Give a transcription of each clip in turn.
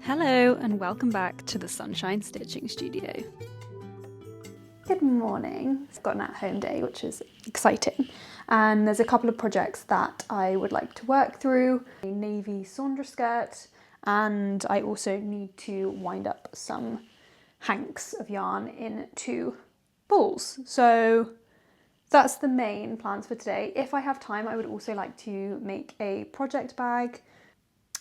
Hello and welcome back to the Sunshine Stitching Studio. Good morning. I've got an at-home day, which is exciting. And there's a couple of projects that I would like to work through. A navy Saundra skirt, and I also need to wind up some hanks of yarn into balls. So that's the main plans for today. If I have time, I would also like to make a project bag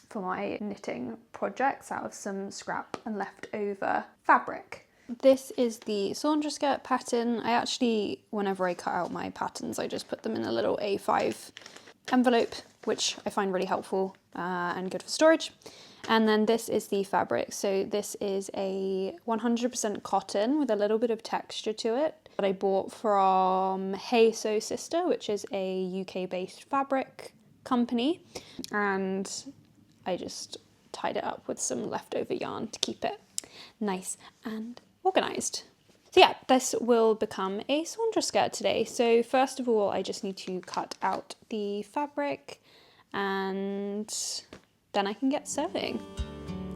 for my knitting projects out of some scrap and leftover fabric. This is the Saundra Skirt pattern. I actually, whenever I cut out my patterns, I just put them in a little A5 envelope, which I find really helpful and good for storage. And then this is the fabric. So this is a 100% cotton with a little bit of texture to it that I bought from Hey Sew Sister, which is a UK-based fabric company. And I just tied it up with some leftover yarn to keep it nice and organised. So yeah, this will become a Saundra skirt today. So first of all, I just need to cut out the fabric and then I can get sewing.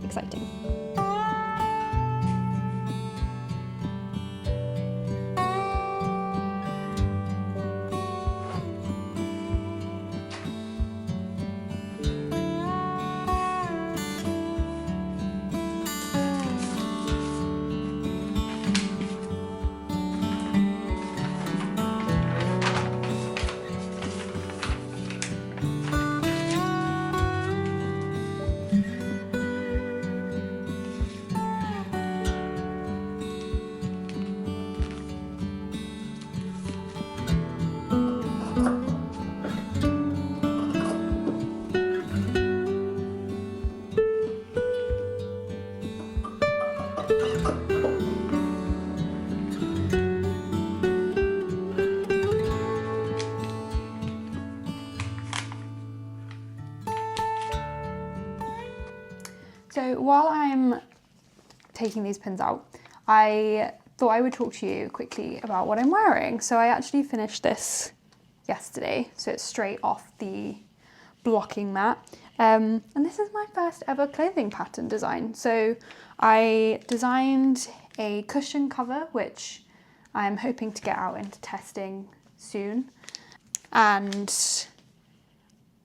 Exciting. So while I'm taking these pins out, I thought I would talk to you quickly about what I'm wearing. So I actually finished this yesterday, so it's straight off the blocking mat. And this is my first ever clothing pattern design. So I designed a cushion cover, which I'm hoping to get out into testing soon. And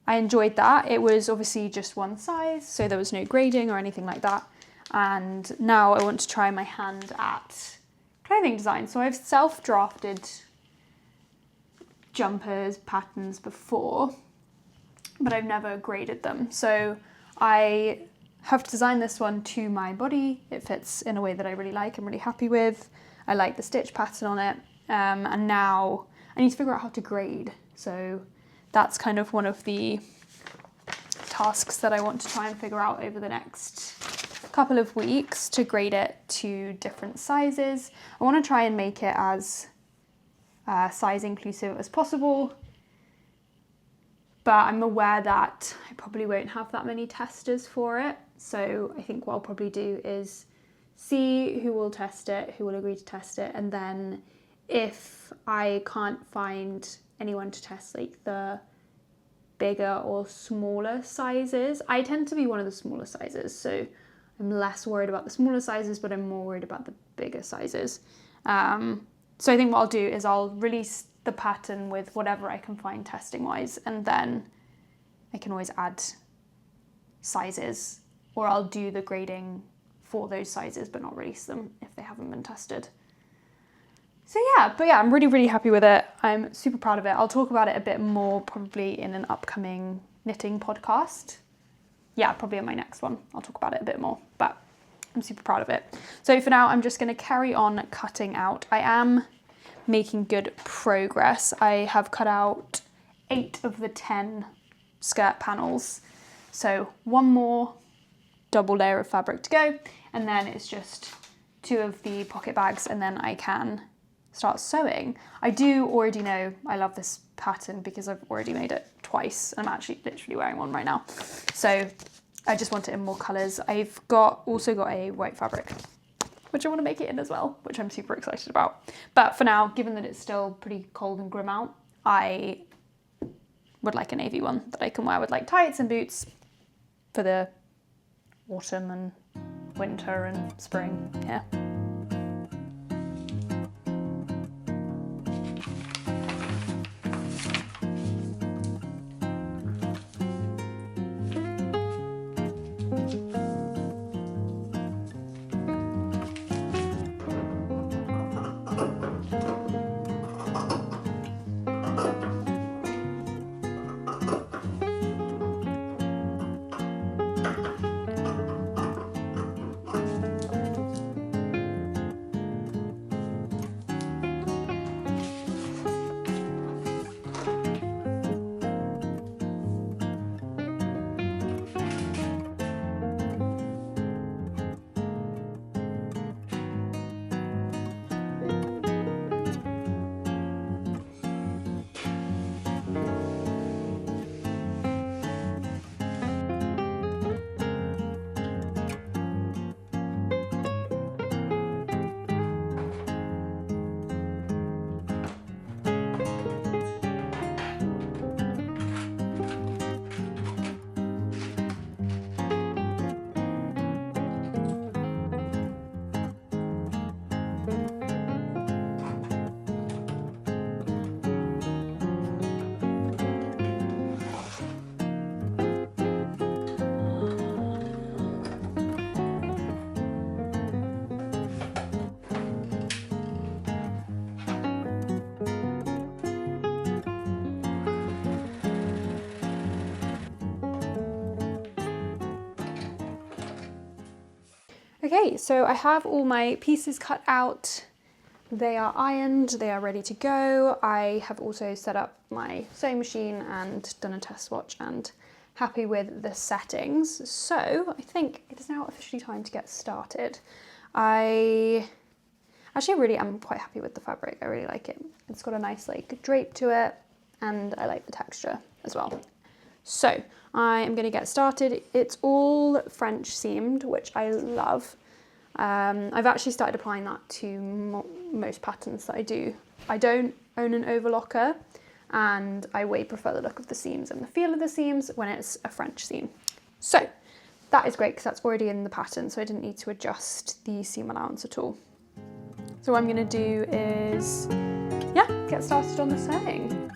I enjoyed that. It was obviously just one size, so there was no grading or anything like that. And now I want to try my hand at clothing design. So I've self-drafted jumpers, patterns before, but I've never graded them. So I have designed this one to my body. It fits in a way that I really like, I'm really happy with. I like the stitch pattern on it. And now I need to figure out how to grade. So that's kind of one of the tasks that I want to try and figure out over the next couple of weeks, to grade it to different sizes. I want to try and make it as size inclusive as possible, but I'm aware that I probably won't have that many testers for it. So I think what I'll probably do is see who will test it, who will agree to test it, and then if I can't find anyone to test like the bigger or smaller sizes. I tend to be one of the smaller sizes, so I'm less worried about the smaller sizes, but I'm more worried about the bigger sizes. So I think what I'll do is I'll release the pattern with whatever I can find testing wise, and then I can always add sizes, or I'll do the grading for those sizes but not release them if they haven't been tested. So yeah, I'm really, really happy with it. I'm super proud of it. I'll talk about it a bit more probably in an upcoming knitting podcast. Yeah, probably in my next one. I'll talk about it a bit more, but I'm super proud of it. So for now, I'm just going to carry on cutting out. I am making good progress. I have cut out 8 of the 10 skirt panels. So one more double layer of fabric to go, and then it's just 2 of the pocket bags, and then I can start sewing. I do already know I love this pattern because I've already made it twice. I'm actually literally wearing one right now. So I just want it in more colours. I've also got a white fabric, which I want to make it in as well, which I'm super excited about. But for now, given that it's still pretty cold and grim out, I would like a navy one that I can wear with like tights and boots for the autumn and winter and spring here. Okay, so I have all my pieces cut out. They are ironed, they are ready to go. I have also set up my sewing machine and done a test swatch and happy with the settings. So I think it is now officially time to get started. I actually really am quite happy with the fabric. I really like it. It's got a nice like drape to it and I like the texture as well. So I am going to get started. It's all French seamed, which I love. I've actually started applying that to most patterns that I do. I don't own an overlocker and I way prefer the look of the seams and the feel of the seams when it's a French seam. So that is great because that's already in the pattern, so I didn't need to adjust the seam allowance at all. So what I'm going to do is, yeah, get started on the sewing.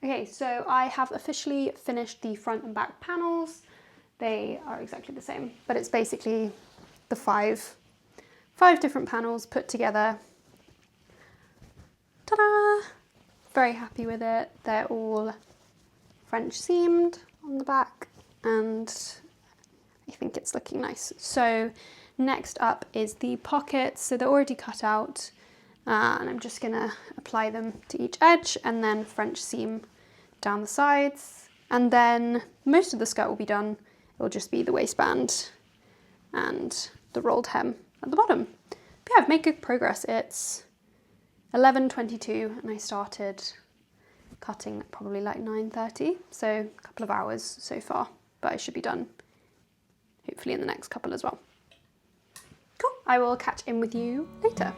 Okay, so I have officially finished the front and back panels. They are exactly the same, but it's basically the five different panels put together. Ta-da! Very happy with it. They're all French seamed on the back and I think it's looking nice. So next up is the pockets. So they're already cut out and I'm just gonna apply them to each edge and then French seam down the sides, and then most of the skirt will be done. It will just be the waistband and the rolled hem at the bottom. But yeah, I've made good progress. It's 11:22 and I started cutting at probably like 9:30, so a couple of hours so far, but I should be done hopefully in the next couple as well. Cool, I will catch in with you later.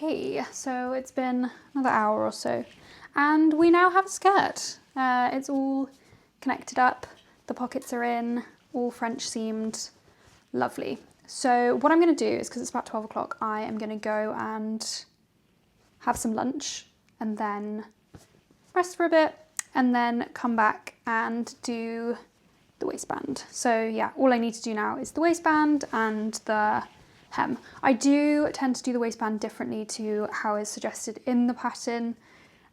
Okay, so it's been another hour or so, and we now have a skirt. It's all connected up, the pockets are in, all French seamed, lovely. So what I'm going to do is, because it's about 12 o'clock, I am going to go and have some lunch and then rest for a bit and then come back and do the waistband. So yeah, all I need to do now is the waistband and the hem. I do tend to do the waistband differently to how is suggested in the pattern.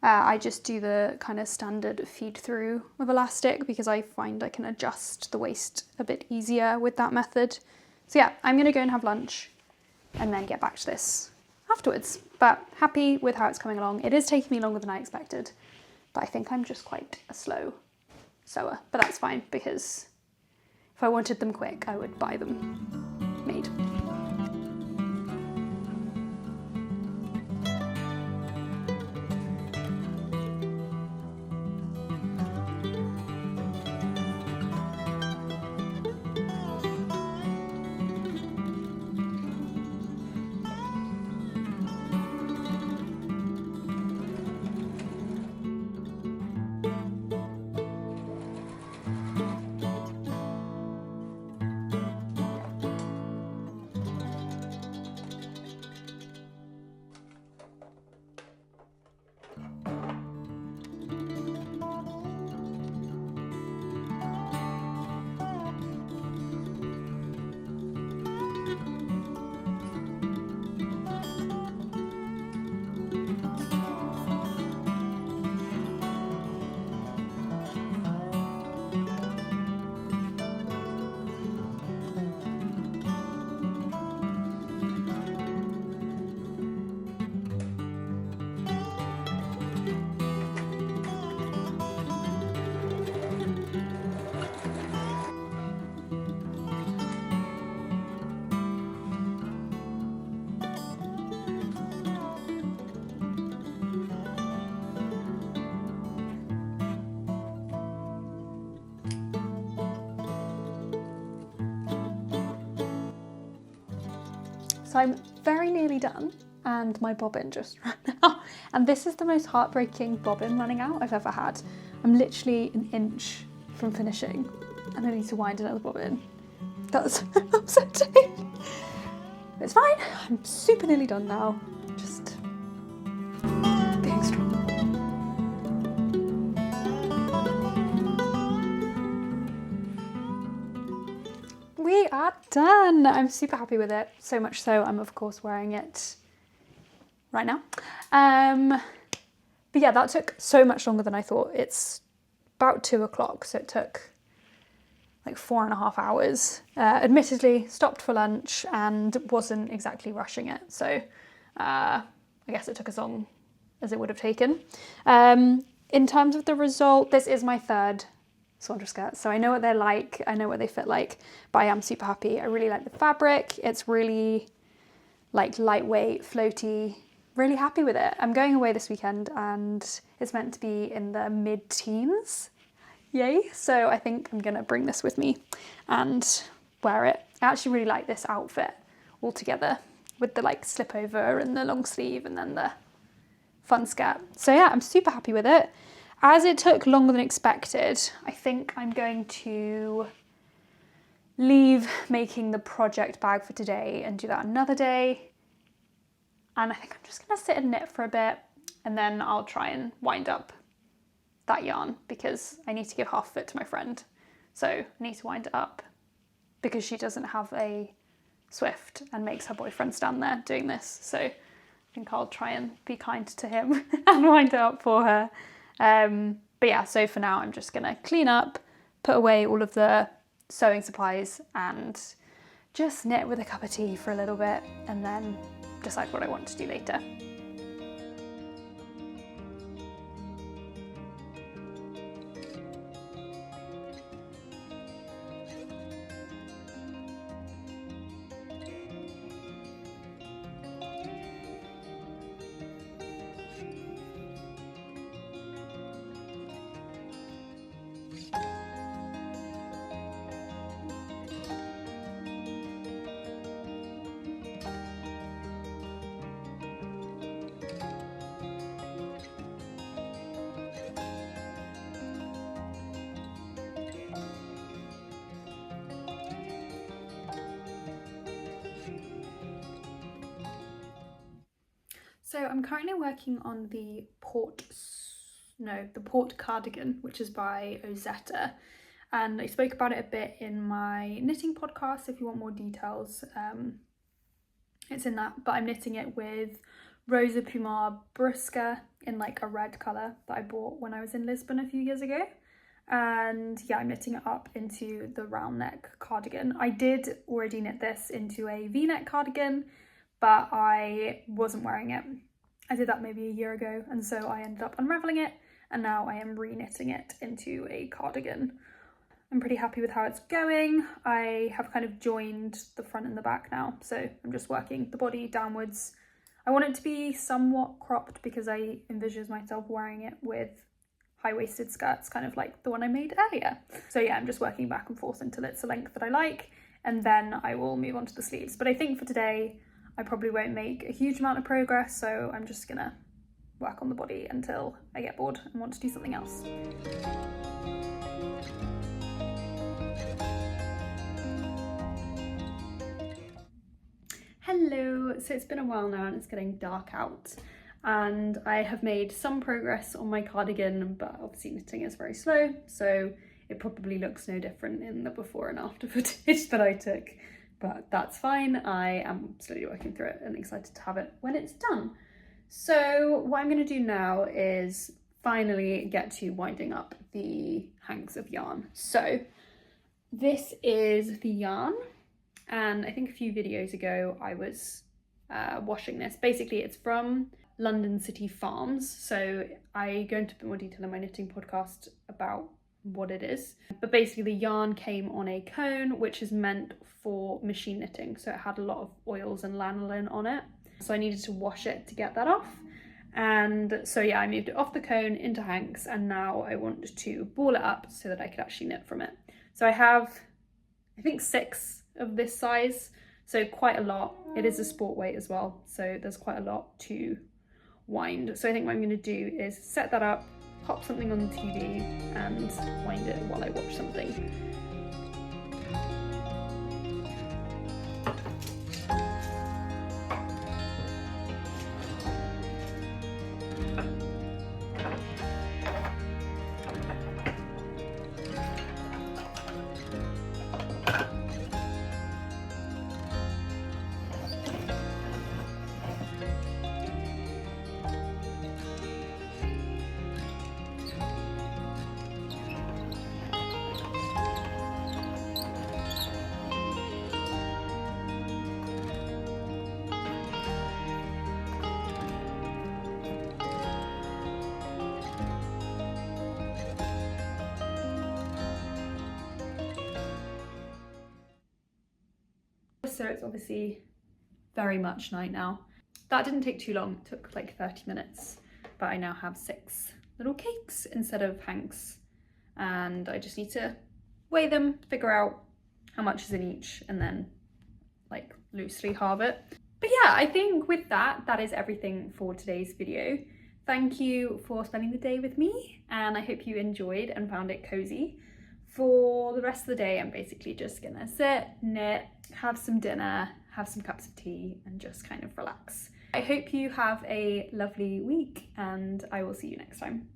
I just do the kind of standard feed through of elastic because I find I can adjust the waist a bit easier with that method. So yeah, I'm gonna go and have lunch and then get back to this afterwards. But happy with how it's coming along. It is taking me longer than I expected, but I think I'm just quite a slow sewer, but that's fine because if I wanted them quick, I would buy them made. So I'm very nearly done and my bobbin just ran out. And this is the most heartbreaking bobbin running out I've ever had. I'm literally an inch from finishing and I need to wind another bobbin. That's upsetting. It's fine, I'm super nearly done now. Just being strong. We are done. I'm super happy with it. So much so I'm of course wearing it right now. But yeah, that took so much longer than I thought. It's about 2 o'clock, so it took like 4.5 hours. Admittedly, stopped for lunch and wasn't exactly rushing it. So I guess it took as long as it would have taken. In terms of the result, this is my third Saundra skirt, so I know what they're like, I know what they fit like, but I am super happy. I really like the fabric. It's really like lightweight, floaty, really happy with it. I'm going away this weekend and it's meant to be in the mid-teens. Yay. So I think I'm gonna bring this with me and wear it. I actually really like this outfit all together with the like slip over and the long sleeve and then the fun skirt. So yeah, I'm super happy with it. As it took longer than expected, I think I'm going to leave making the project bag for today and do that another day. And I think I'm just gonna sit and knit for a bit and then I'll try and wind up that yarn because I need to give half of it to my friend. So I need to wind it up because she doesn't have a Swift and makes her boyfriend stand there doing this. So I think I'll try and be kind to him and wind it up for her. But yeah, so for now I'm just gonna clean up, put away all of the sewing supplies and just knit with a cup of tea for a little bit and then decide what I want to do later. So I'm currently working on the Port Cardigan, which is by Ozetta. And I spoke about it a bit in my knitting podcast. If you want more details, it's in that. But I'm knitting it with Rosa Pumar Brusca in like a red colour that I bought when I was in Lisbon a few years ago. And yeah, I'm knitting it up into the round neck cardigan. I did already knit this into a V-neck cardigan, but I wasn't wearing it. I did that maybe a year ago, and so I ended up unravelling it, and now I am re-knitting it into a cardigan. I'm pretty happy with how it's going. I have kind of joined the front and the back now, so I'm just working the body downwards. I want it to be somewhat cropped because I envision myself wearing it with high-waisted skirts, kind of like the one I made earlier. So yeah, I'm just working back and forth until it's a length that I like, and then I will move on to the sleeves. But I think for today, I probably won't make a huge amount of progress, so I'm just gonna work on the body until I get bored and want to do something else. Hello, so it's been a while now and it's getting dark out, and I have made some progress on my cardigan, but obviously knitting is very slow, so it probably looks no different in the before and after footage that I took, but that's fine. I am slowly working through it and excited to have it when it's done. So what I'm going to do now is finally get to winding up the hanks of yarn. So this is the yarn, and I think a few videos ago I was washing this. Basically it's from London City Farms, so I go into a bit more detail in my knitting podcast about what it is. But basically the yarn came on a cone, which is meant for machine knitting, so it had a lot of oils and lanolin on it, so I needed to wash it to get that off. And so yeah, I moved it off the cone into hanks, and now I want to ball it up so that I could actually knit from it. So I have, I think 6 of this size, so quite a lot. It is a sport weight as well, so there's quite a lot to wind. So I think what I'm going to do is set that up, pop something on the TV and wind it while I watch something. So it's obviously very much night now. That didn't take too long, it took like 30 minutes, but I now have 6 little cakes instead of hanks, and I just need to weigh them, figure out how much is in each, and then like loosely halve it. But yeah, I think with that, that is everything for today's video. Thank you for spending the day with me, and I hope you enjoyed and found it cozy. For the rest of the day, I'm basically just gonna sit, knit, have some dinner, have some cups of tea, and just kind of relax. I hope you have a lovely week, and I will see you next time.